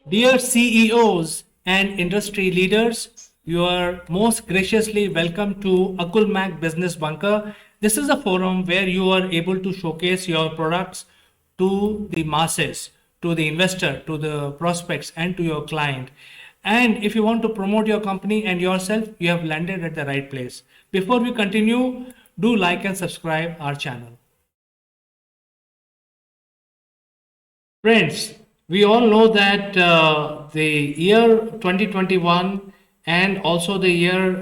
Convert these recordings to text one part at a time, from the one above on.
Dear CEOs and industry leaders, you are most graciously welcome to Akul Mac Business Bunker. This is a forum where you are able to showcase your products to the masses, to the investor, to the prospects, and to your client. And if you want to promote your company and yourself, you have landed at the right place. Before we continue, do like and subscribe our channel. Friends, we all know that the year 2021 and also the year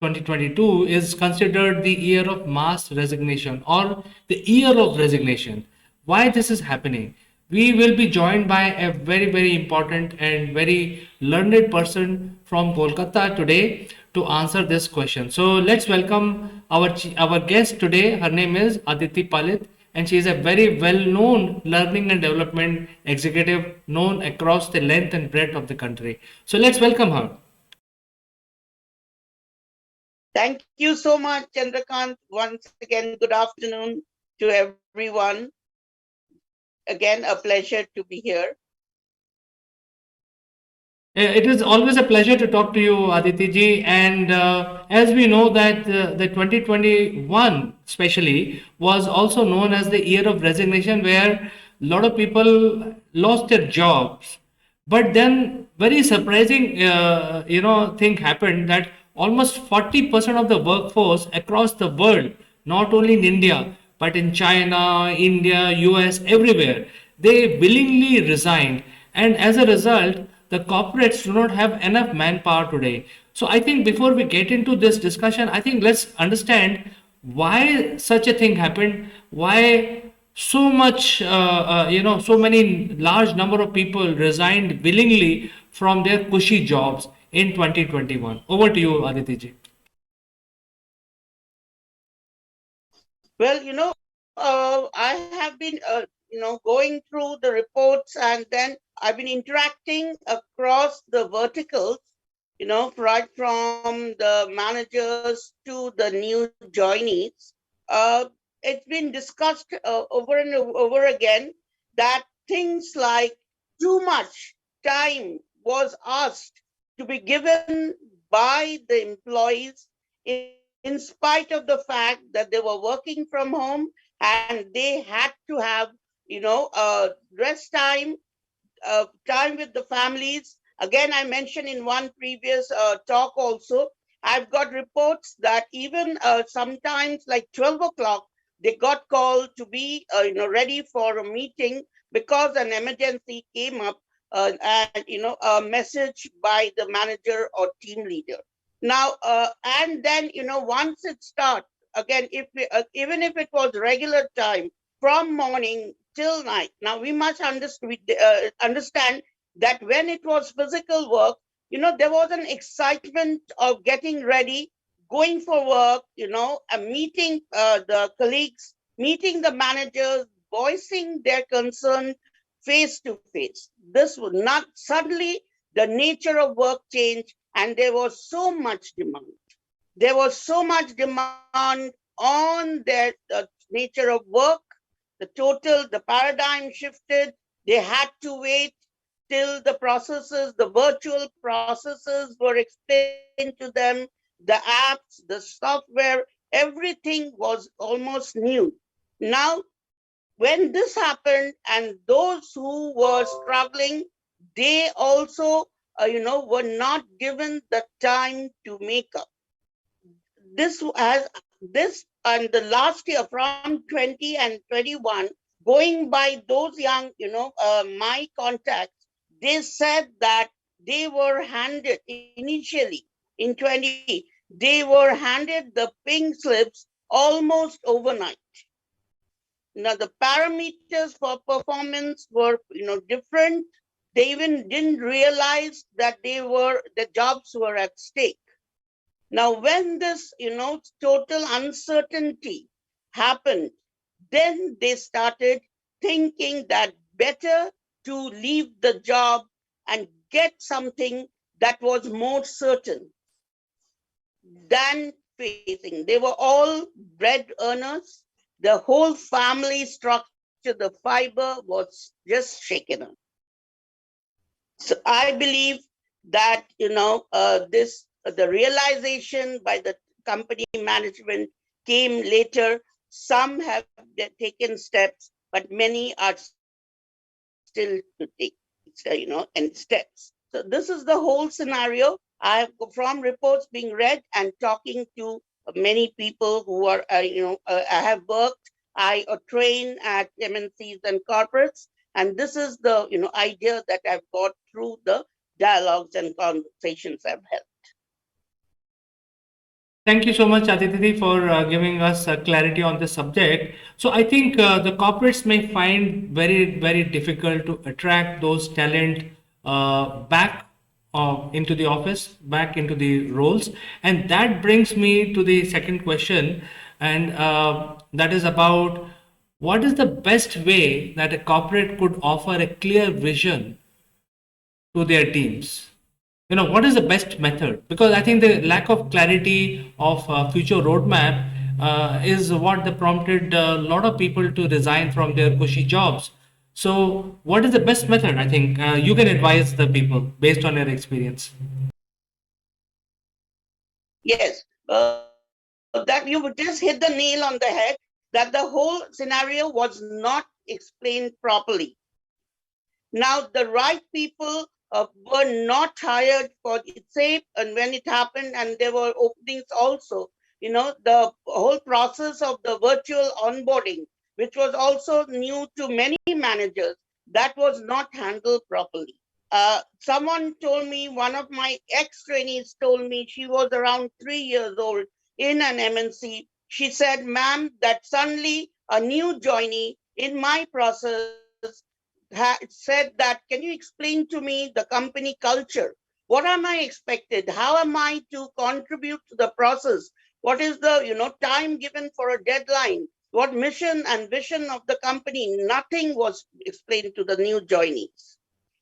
2022 is considered the year of mass resignation or the year of resignation. Why this is happening? We will be joined by a very, very important and very learned person from Kolkata today to answer this question. So let's welcome our guest today. Her name is Aditi Palit, and she is a very well-known learning and development executive known across the length and breadth of the country. So let's welcome her. Thank you so much, Chandrakant. Once again, good afternoon to everyone. Again, a pleasure to be here. It is always a pleasure to talk to you, Aditi ji. And as we know that the 2021 especially was also known as the year of resignation, where a lot of people lost their jobs. But then very surprising, thing happened that almost 40% of the workforce across the world, not only in India, but in China, India, US, everywhere, they willingly resigned. And as a result, the corporates do not have enough manpower today. So I think before we get into this discussion, I think let's understand why such a thing happened, why so much, so many large number of people resigned willingly from their cushy jobs in 2021. Over to you, Aditi ji. Well, I have been, going through the reports, and then I've been interacting across the verticals, right from the managers to the new joinees. It's been discussed over and over again that things like too much time was asked to be given by the employees in spite of the fact that they were working from home and they had to have, rest time, time with the families. Again, I mentioned in one previous talk also, I've got reports that even sometimes like 12 o'clock, they got called to be, ready for a meeting because an emergency came up and, a message by the manager or team leader. Now, and then, once it starts, again, if we, even if it was regular time from morning till night. Now we must understand that when it was physical work, there was an excitement of getting ready, going for work, meeting the colleagues, meeting the managers, voicing their concern face to face. This was not suddenly the nature of work changed, and there was so much demand. There was so much demand on their nature of work, the paradigm shifted. They had to wait till the virtual processes were explained to them, the apps, the software, everything was almost new. Now, when this happened, and those who were struggling, they also, were not given the time to make up. This and the last year from 20 and 21, going by those young, my contacts, they said that they were handed initially in 20, they were handed the pink slips almost overnight. Now the parameters for performance were, different. They even didn't realize that the jobs were at stake. Now, when this, total uncertainty happened, then they started thinking that better to leave the job and get something that was more certain than facing. They were all bread earners. The whole family structure, the fiber was just shaken up. So I believe that this the realization by the company management came later. Some have taken steps, but many are still to take, and steps. So this is the whole scenario. I have from reports being read and talking to many people who are, I have worked, I train at MNCs and corporates, and this is the idea that I've got through the dialogues and conversations I've had. Thank you so much, Aditi, for giving us clarity on this subject. So I think the corporates may find very difficult to attract those talent back into the office, back into the roles, and that brings me to the second question, and that is about what is the best way that a corporate could offer a clear vision to their teams. What is the best method? Because I think the lack of clarity of future roadmap is what they prompted a lot of people to resign from their cushy jobs. So what is the best method? I think you can advise the people based on your experience. Yes, that you just hit the nail on the head, that the whole scenario was not explained properly. Now, the right people were not hired for it, say, and when it happened, and there were openings also. The whole process of the virtual onboarding, which was also new to many managers, that was not handled properly. Someone told me, one of my ex trainees told me, she was around 3 years old in an MNC. She said, "Ma'am, that suddenly a new joinee in my process said that, can you explain to me the company culture? What am I expected? How am I to contribute to the process? What is the time given for a deadline? What mission and vision of the company?" Nothing was explained to the new joinees.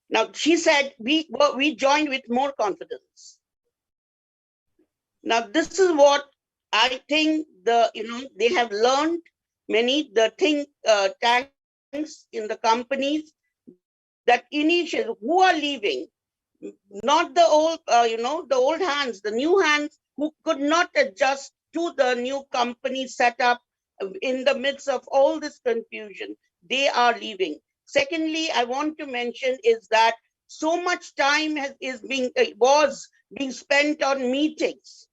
Now she said we joined with more confidence. Now this is what I think they have learned many the think tanks in the companies, that initial who are leaving, not the old the old hands, the new hands who could not adjust to the new company setup in the midst of all this confusion, they are leaving. Secondly, I want to mention is that so much time was being spent on meetings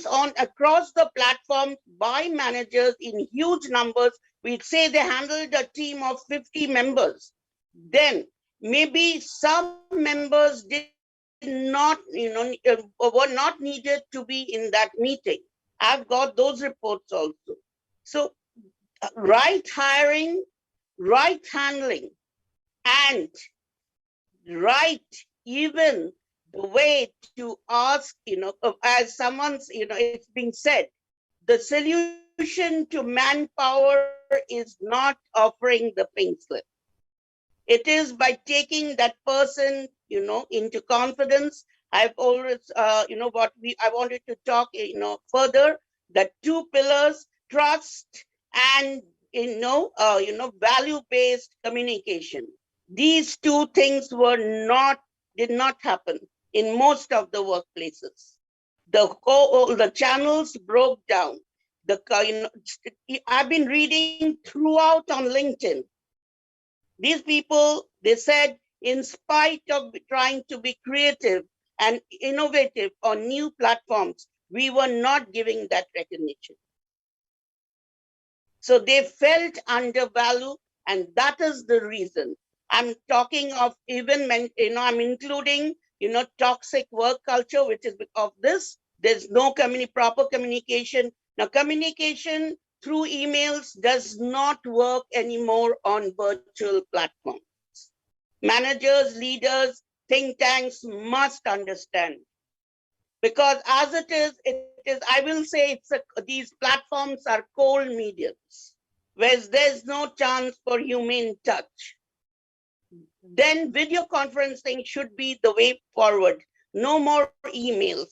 on across the platform by managers in huge numbers. We say they handled a team of 50 members. Then maybe some members did not, were not needed to be in that meeting. I've got those reports also. So right hiring, right handling, and right even the way to ask, as someone's, it's being said, the solution to manpower is not offering the pink slip. It is by taking that person, into confidence. I've always, what I wanted to talk, further, the two pillars, trust and, value-based communication. These two things did not happen in most of the workplaces. The channels broke down. I've been reading throughout on LinkedIn. These people, they said, in spite of trying to be creative and innovative on new platforms, we were not giving that recognition. So they felt undervalued, and that is the reason. I'm talking of even, I'm including, toxic work culture, which is of this. There's no proper communication. Now, communication through emails does not work anymore on virtual platforms. Managers, leaders, think tanks must understand, because as I will say, these platforms are cold mediums where there's no chance for human touch. Then video conferencing should be the way forward. No more emails.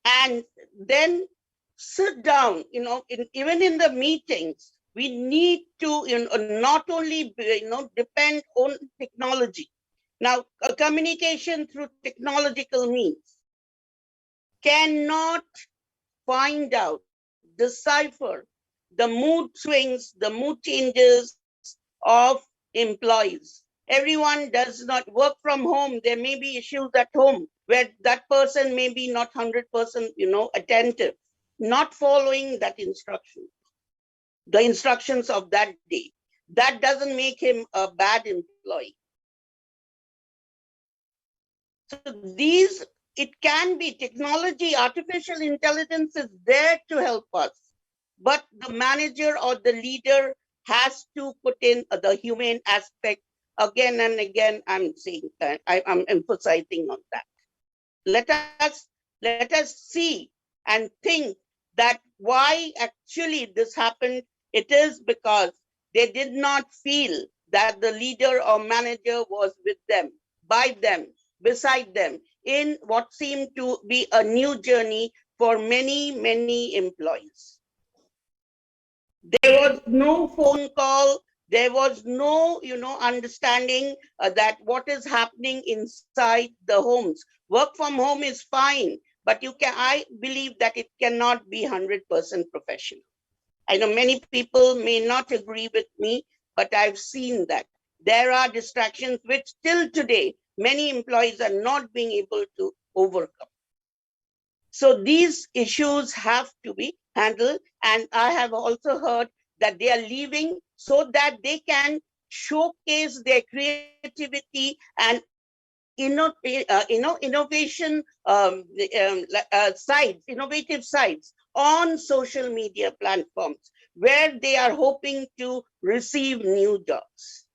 And then sit down, even in the meetings, We need to not only depend on technology. Now, communication through technological means cannot find out, decipher the mood swings, the mood changes of employees. Everyone does not work from home. There may be issues at home where that person may be not 100%, attentive, not following that instruction, the instructions of that day. That doesn't make him a bad employee. So these, it can be technology, artificial intelligence is there to help us, but the manager or the leader has to put in the human aspect. Again and again, I'm saying that I'm emphasizing on that. Let us see and think that why actually this happened. It is because they did not feel that the leader or manager was with them, by them, beside them, in what seemed to be a new journey for many, many employees. There was no phone call. There was no, understanding that what is happening inside the homes. Work from home is fine, but I believe that it cannot be 100% professional. I know many people may not agree with me, but I've seen that there are distractions which till today many employees are not being able to overcome. So these issues have to be handled. And I have also heard that they are leaving so that they can showcase their creativity and innovation sites, innovative sites on social media platforms where they are hoping to receive new jobs.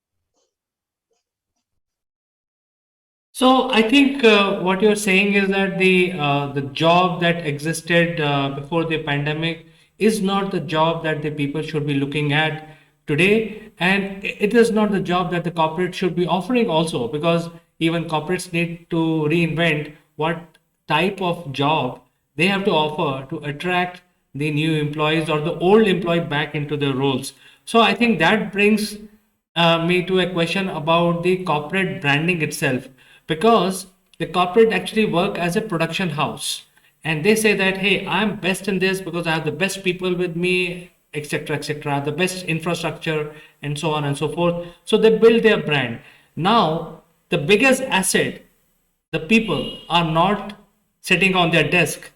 So I think what you're saying is that the job that existed before the pandemic is not the job that the people should be looking at today, and it is not the job that the corporate should be offering also, because even corporates need to reinvent what type of job they have to offer to attract the new employees or the old employee back into their roles. So I think that brings me to a question about the corporate branding itself, because the corporate actually work as a production house, and they say that, hey, I'm best in this because I have the best people with me, etc., etc., the best infrastructure, and so on and so forth. So they build their brand. Now the biggest asset, the people, are not sitting on their desk.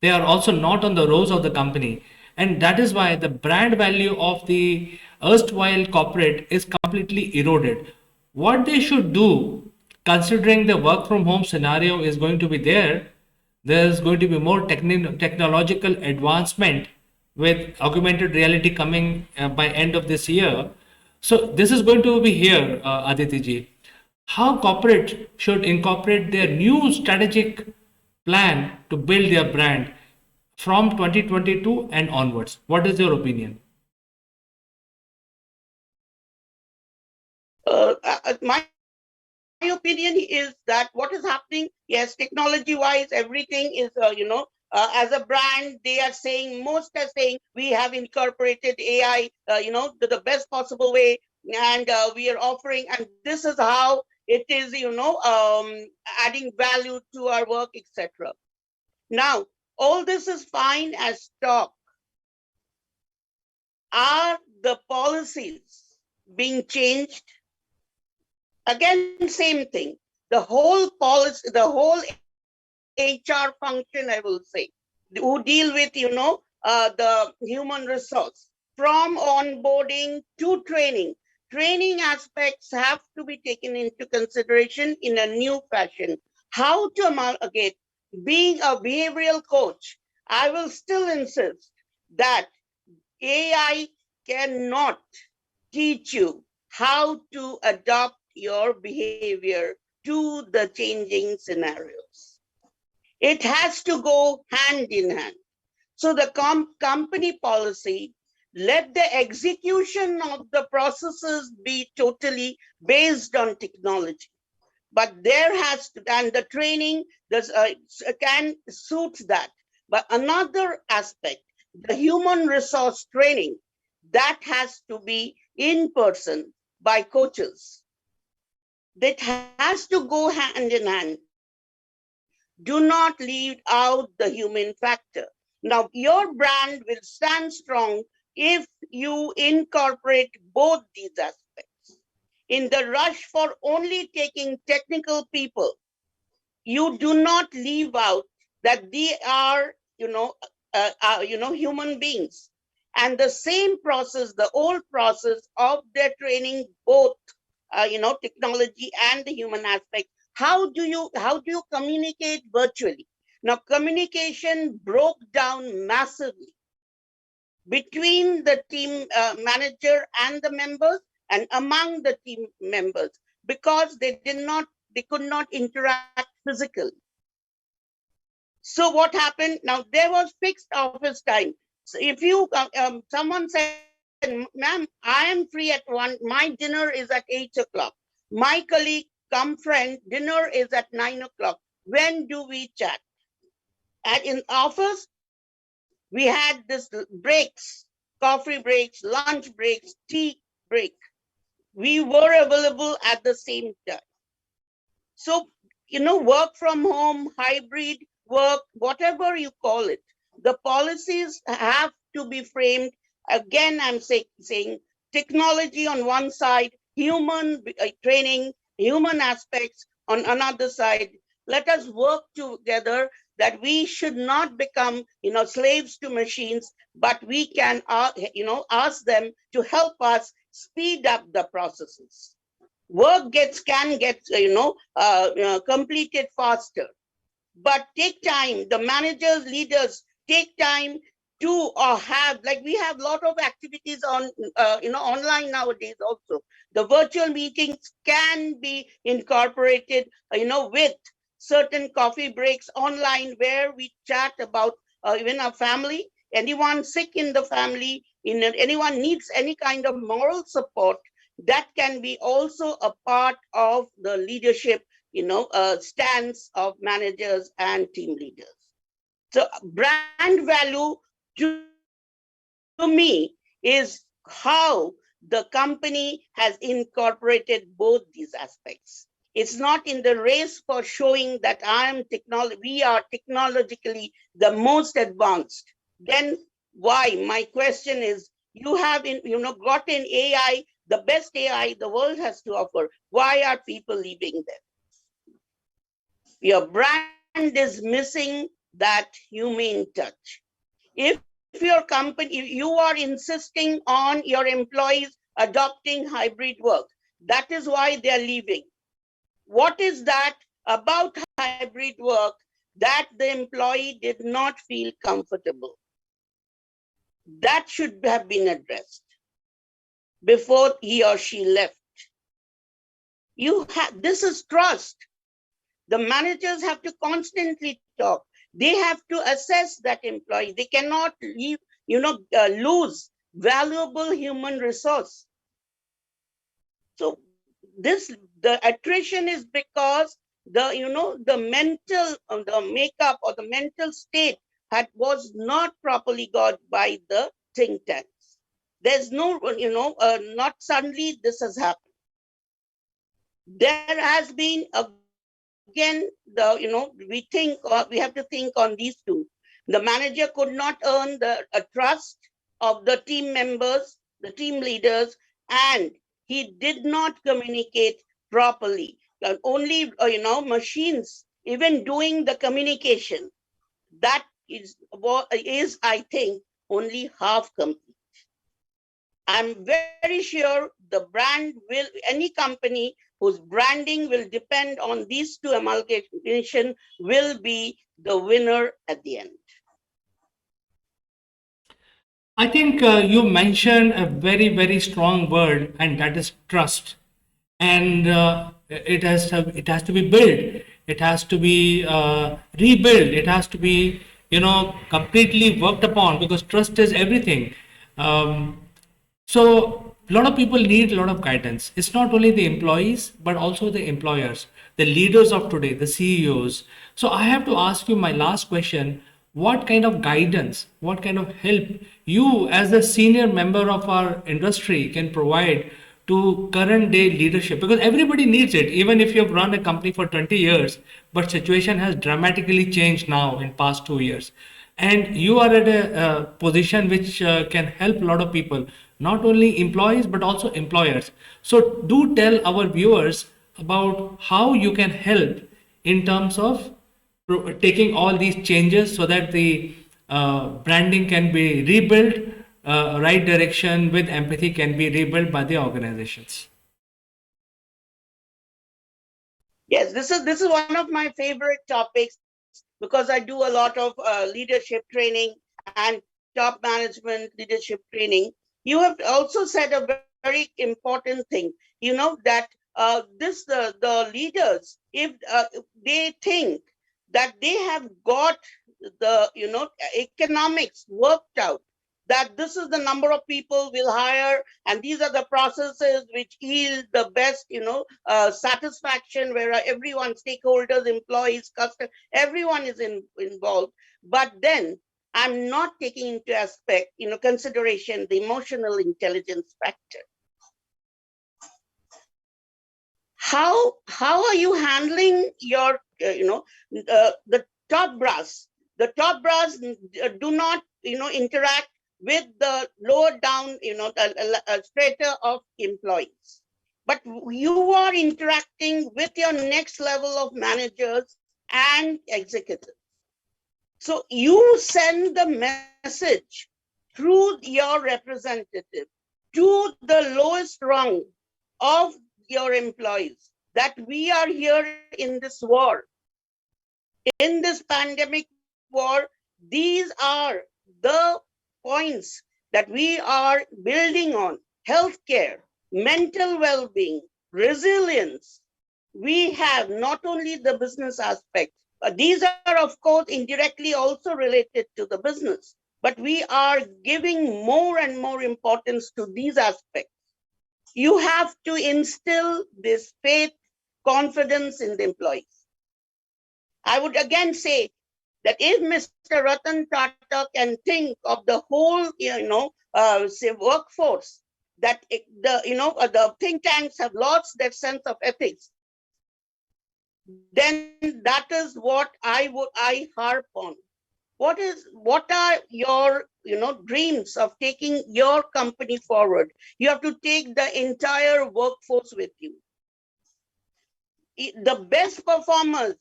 They are also not on the rows of the company. And that is why the brand value of the erstwhile corporate is completely eroded. What they should do, considering the work from home scenario is going to be there's going to be more technological advancement with augmented reality coming by end of this year. So this is going to be here, Aditi ji. How corporate should incorporate their new strategic plan to build their brand from 2022 and onwards? What is your opinion? My opinion is that what is happening, yes, technology wise, everything is, as a brand, they are saying, most are saying, we have incorporated AI, the best possible way, and we are offering, and this is how it is, adding value to our work, etc. Now, all this is fine as talk. Are the policies being changed? Again, same thing. The whole policy, the whole HR function, I will say, who deal with, the human resource, from onboarding to training. Training aspects have to be taken into consideration in a new fashion. How to amalgamate being a behavioral coach. I will still insist that AI cannot teach you how to adopt your behavior to the changing scenarios. It has to go hand in hand. So the company policy, let the execution of the processes be totally based on technology. But there has to, and the training can suit that. But another aspect, the human resource training, that has to be in person by coaches. That has to go hand in hand. Do not leave out the human factor. Now, your brand will stand strong if you incorporate both these aspects. In the rush for only taking technical people, you do not leave out that they are, human beings. And the same process, the old process of their training, both, technology and the human aspect. How do you communicate virtually? Now, communication broke down massively between the team manager and the members and among the team members because they could not interact physically. So what happened? Now there was fixed office time. So if you someone said, "Ma'am, I am free at 1. My dinner is at 8 o'clock. My colleague, come friend, dinner is at 9 o'clock. When do we chat?" And in office, we had this breaks, coffee breaks, lunch breaks, tea break. We were available at the same time. So, work from home, hybrid work, whatever you call it, the policies have to be framed. Again, saying technology on one side, human training, human aspects on another side. Let us work together that we should not become, slaves to machines, but we can, ask them to help us speed up the processes. Work can get completed faster, but take time. The managers, leaders take time to have, like, we have a lot of activities on online nowadays. Also, the virtual meetings can be incorporated with certain coffee breaks online where we chat about even our family, anyone sick in the family, anyone needs any kind of moral support. That can be also a part of the leadership stance of managers and team leaders. So brand value to me is how the company has incorporated both these aspects. It's not in the race for showing that we are technologically the most advanced. Then why? My question is, you have gotten AI, the best AI the world has to offer. Why are people leaving them? Your brand is missing that humane touch. If your company, if you are insisting on your employees adopting hybrid work, that is why they are leaving. What is that about hybrid work that the employee did not feel comfortable? That should have been addressed before he or she left. This is trust. The managers have to constantly talk. They have to assess that employee. They cannot lose valuable human resource. So the attrition is because the mental the makeup or the mental state was not properly got by the think tanks. There's no not suddenly this has happened. There has been, again, we have to think on these two. The manager could not earn the trust of the team members, the team leaders, and he did not communicate properly. Only machines even doing the communication. That is, I think, only half complete. I'm very sure the brand any company whose branding will depend on these two amalgamation will be the winner at the end. I think you mentioned a very, very strong word, and that is trust. And it has to be built. It has to be rebuilt. It has to be completely worked upon, because trust is everything. Um, so a lot of people need a lot of guidance. It's not only the employees, but also the employers, the leaders of today, the CEOs. So I have to ask you my last question. what kind of guidance, what kind of help you as a senior member of our industry can provide to current day leadership, because everybody needs it. Even if you've run a company for 20 years, but situation has dramatically changed now in past 2 years, and you are at a position which can help a lot of people, not only employees but also employers. So do tell our viewers about how you can help in terms of taking all these changes so that the branding can be rebuilt, right direction with empathy can be rebuilt by the organizations. Yes, this is one of my favorite topics because I do a lot of leadership training and top management leadership training. You have also said a very important thing. That the leaders, if they think that they have got the economics worked out, that this is the number of people we'll hire, and these are the processes which yield the best satisfaction, where everyone, stakeholders, employees, customers, everyone is involved. But then I'm not taking into aspect consideration the emotional intelligence factor. How are you handling your the top brass? The top brass do not interact with the lower down strata of employees, but you are interacting with your next level of managers and executives. So you send the message through your representative to the lowest rung of your employees that we are here in this war, in this pandemic war. These are the points that we are building on: healthcare, mental well-being, resilience. We have not only the business aspect, but these are, of course, indirectly also related to the business. But we are giving more and more importance to these aspects. You have to instill this faith, confidence in the employees. I would again say that if Mr. Ratan Tata can think of the whole, say workforce, that the think tanks have lost their sense of ethics, then that is what I harp on. What are your dreams of taking your company forward? You have to take the entire workforce with you. The best performers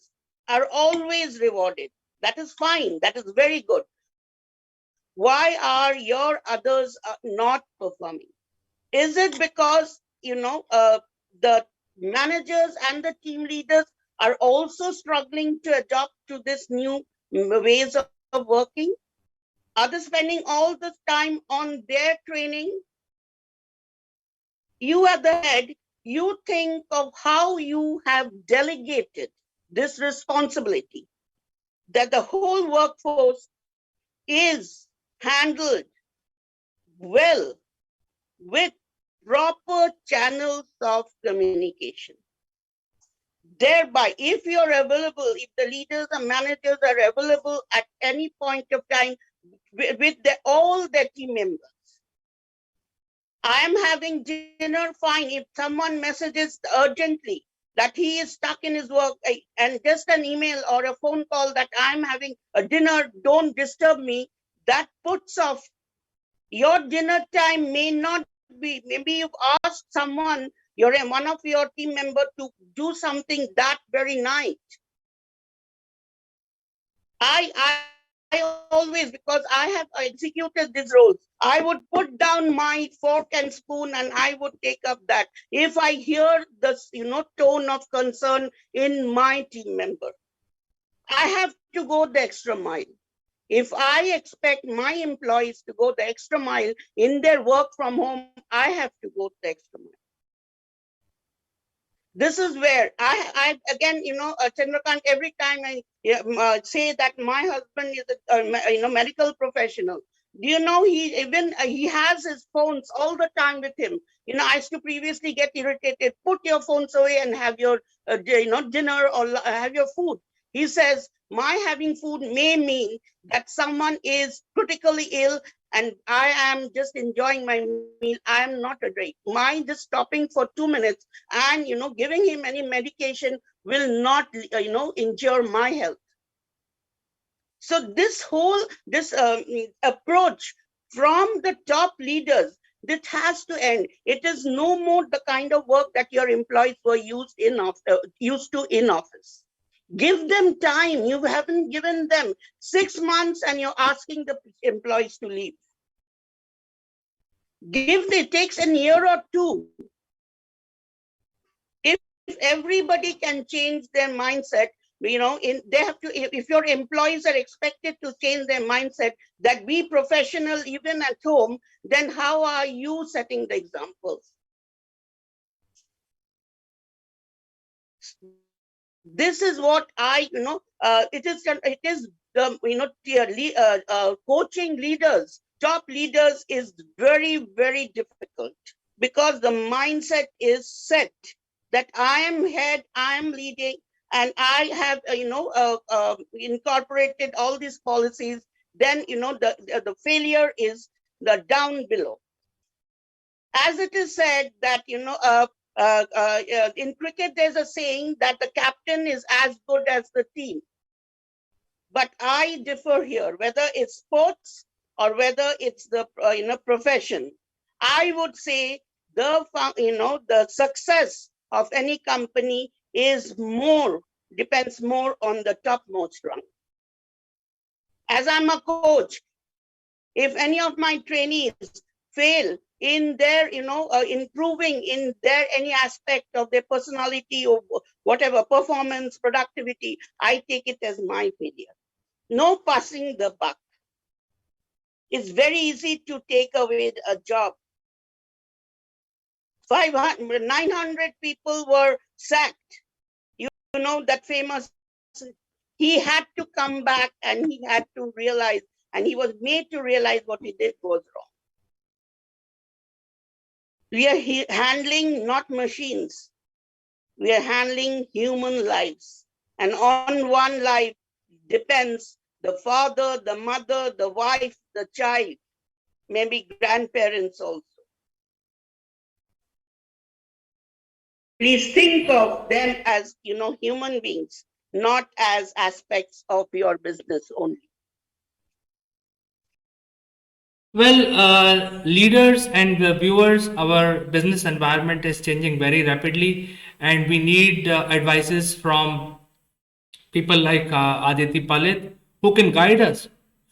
are always rewarded. That is fine. That is very good. Why are your others not performing? Is it because the managers and the team leaders are also struggling to adopt to this new ways of working? Are they spending all this time on their training? You at the head, you think of how you have delegated this responsibility, that the whole workforce is handled well with proper channels of communication. Thereby, if you're available, if the leaders and managers are available at any point of time with all their team members, I am having dinner, fine. If someone messages urgently that he is stuck in his work, and just an email or a phone call that I'm having a dinner, don't disturb me, that puts off. Your dinner time may not be, maybe you've asked someone, one of your team member, to do something that very night. I always, because I have executed these roles, I would put down my fork and spoon and I would take up that if I hear this, tone of concern in my team member. I have to go the extra mile. If I expect my employees to go the extra mile in their work from home, I have to go the extra mile. This is where I again, Chandrakant, every time I say that my husband is a medical professional. Do you know he has his phones all the time with him? I used to previously get irritated. Put your phones away and have your dinner or have your food. He says, My having food may mean that someone is critically ill and I am just enjoying my meal. I am not a drake. My just stopping for 2 minutes and giving him any medication will not injure my health. So this approach from the top leaders, this has to end. It is no more the kind of work that your employees were used to in office. Give them time. You haven't given them 6 months and you're asking the employees to leave. It takes a year or two. If everybody can change their mindset, they have to, if your employees are expected to change their mindset, that be professional even at home, then how are you setting the examples? This is what it is the coaching leaders, top leaders, is very, very difficult, because the mindset is set that I am head, I am leading, and I have incorporated all these policies. Then the failure is the down below. As it is said that in cricket there's a saying that the captain is as good as the team. But I differ here, whether it's sports or whether it's the profession. I would say the success of any company depends more on the topmost rung. As I'm a coach, if any of my trainees fail in their improving in their any aspect of their personality or whatever, performance, productivity, I take it as my failure. No passing the buck. It's very easy to take away a job. 900 people were sacked. You know that famous, he had to come back and he had to realize, and he was made to realize what he did was wrong. We are handling not machines. We are handling human lives. And on one life depends the father, the mother, the wife, the child, maybe grandparents also. Please think of them as human beings, not as aspects of your business only. Well, leaders and viewers, our business environment is changing very rapidly, and we need advices from people like Aditi Palit, who can guide us,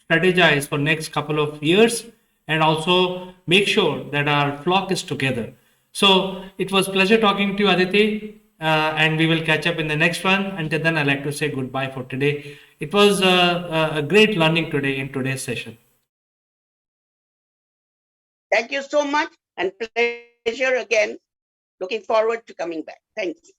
strategize for next couple of years, and also make sure that our flock is together. So it was pleasure talking to you, Aditi, and we will catch up in the next one. Until then, I'd like to say goodbye for today. It was a great learning today in today's session. Thank you so much, and pleasure again. Looking forward to coming back. Thank you.